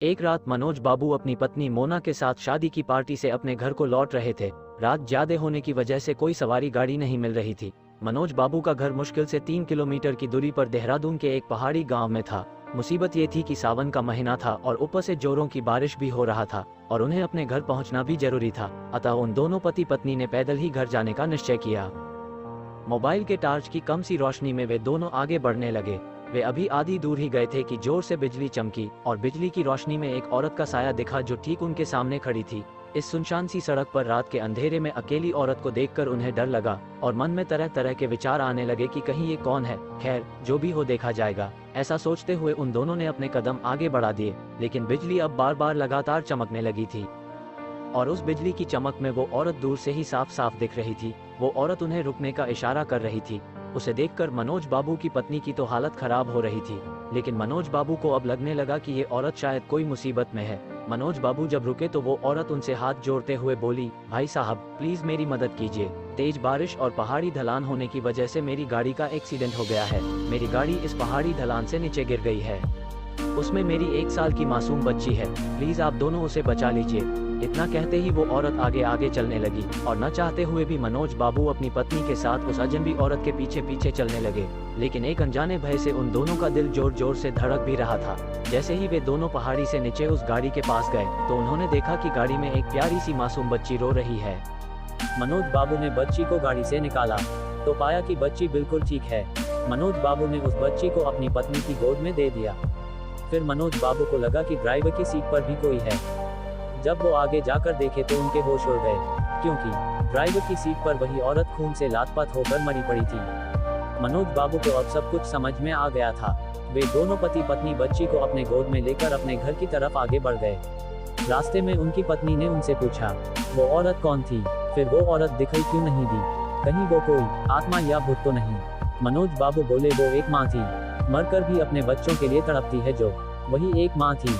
एक रात मनोज बाबू अपनी पत्नी मोना के साथ शादी की पार्टी से अपने घर को लौट रहे थे। रात ज्यादा होने की वजह से कोई सवारी गाड़ी नहीं मिल रही थी। मनोज बाबू का घर मुश्किल से 3 किलोमीटर की दूरी पर देहरादून के एक पहाड़ी गांव में था। मुसीबत ये थी कि सावन का महीना था और ऊपर से जोरों की बारिश भी हो रहा था और उन्हें अपने घर पहुंचना भी जरूरी था। अतः उन दोनों पति पत्नी ने पैदल ही घर जाने का निश्चय किया। मोबाइल के टार्च की कम सी रोशनी में वे दोनों आगे बढ़ने लगे। वे अभी आधी दूर ही गए थे कि जोर से बिजली चमकी और बिजली की रोशनी में एक औरत का साया दिखा जो ठीक उनके सामने खड़ी थी। इस सुनसान सी सड़क पर रात के अंधेरे में अकेली औरत को देखकर उन्हें डर लगा और मन में तरह तरह के विचार आने लगे कि कहीं ये कौन है। खैर, जो भी हो देखा जाएगा। ऐसा सोचते हुए उन दोनों ने अपने कदम आगे बढ़ा दिए, लेकिन बिजली अब बार बार लगातार चमकने लगी थी और उस बिजली की चमक में वो औरत दूर से ही साफ साफ दिख रही थी। वो औरत उन्हें रुकने का इशारा कर रही थी। उसे देखकर मनोज बाबू की पत्नी की तो हालत खराब हो रही थी, लेकिन मनोज बाबू को अब लगने लगा कि ये औरत शायद कोई मुसीबत में है। मनोज बाबू जब रुके तो वो औरत उनसे हाथ जोड़ते हुए बोली, भाई साहब प्लीज मेरी मदद कीजिए। तेज बारिश और पहाड़ी ढलान होने की वजह से मेरी गाड़ी का एक्सीडेंट हो गया है। मेरी गाड़ी इस पहाड़ी ढलान से नीचे गिर गई है। उसमें मेरी 1 साल की मासूम बच्ची है। प्लीज आप दोनों उसे बचा लीजिए। इतना कहते ही वो औरत आगे आगे चलने लगी और न चाहते हुए भी मनोज बाबू अपनी पत्नी के साथ उस अजनबी औरत के पीछे पीछे चलने लगे। लेकिन एक अनजाने भय से उन दोनों का दिल जोर जोर से धड़क भी रहा था। जैसे ही वे दोनों पहाड़ी से नीचे उस गाड़ी के पास गए तो उन्होंने देखा कि गाड़ी में एक प्यारी सी मासूम बच्ची रो रही है। मनोज बाबू ने बच्ची को गाड़ी से निकाला तो पाया कि बच्ची बिल्कुल ठीक है। मनोज बाबू ने उस बच्ची को अपनी पत्नी की गोद में दे दिया। फिर मनोज बाबू को लगा कि ड्राइवर की सीट पर भी कोई है। जब वो आगे जाकर देखे तो उनके होश उड़ गए, क्योंकि ड्राइवर की सीट पर वही औरत खून से लातपात होकर मरी पड़ी थी। मनोज बाबू को अब सब कुछ समझ में आ गया था। वे दोनों पति पत्नी बच्ची को अपने गोद में लेकर अपने घर की तरफ आगे बढ़ गए। रास्ते में उनकी पत्नी ने उनसे पूछा, वो औरत कौन थी? फिर वो औरत दिखाई क्यों नहीं दी? कहीं वो कोई आत्मा या भूत तो नहीं? मनोज बाबू बोले, वो एक माँ थी, मरकर भी अपने बच्चों के लिए तड़पती है जो वही एक माँ थी।